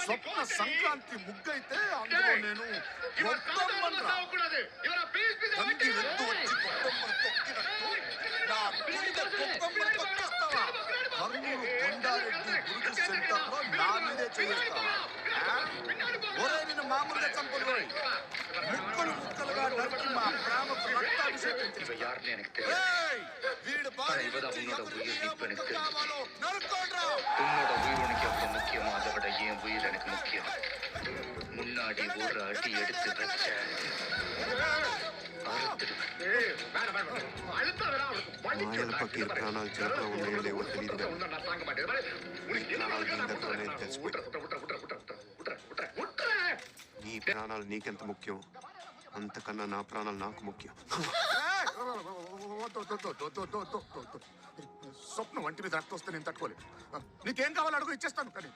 స్వప్న సంక్రాంతి ముగ్గైతే అందులో నేను తంగి ఎత్తు వచ్చి కొత్తమ్మను తొక్కినట్టు నా గుండె కొత్తమ్మను తొక్కేస్తావా? కర్నూలు కొండారెడ్డి గురుజు సెంటర్ లో నా మీదే చేస్తావా? ఒరే నిన్ను మామూలుగా చంపలు ముక్కలు ముక్కలుగా నరికి మా ప్రేమకు రక్తాభిషేకం వీడు కావాలో నరుక్కోడ్రా. உன்னோட உயிர் உனக்கு எவ்வளவு முக்கியமோ அதை விட என் உயிர் எனக்கு முக்கியம். முன்னாடி ஒரு அடி எடுத்து வச்ச మాయల పక్కీర్ ప్రాణాలు చేతిలో ఉన్నాయో లేవో తెలియదు నీ ప్రాణాలు నీకెంత ముఖ్యం అంతకన్నా నా ప్రాణాలు నాకు ముఖ్యం. స్వప్నం వంటి మీద రక్తం వస్తే నేను తట్టుకోలేదు. నీకేం కావాలో అడుగు ఇచ్చేస్తాను. కానీ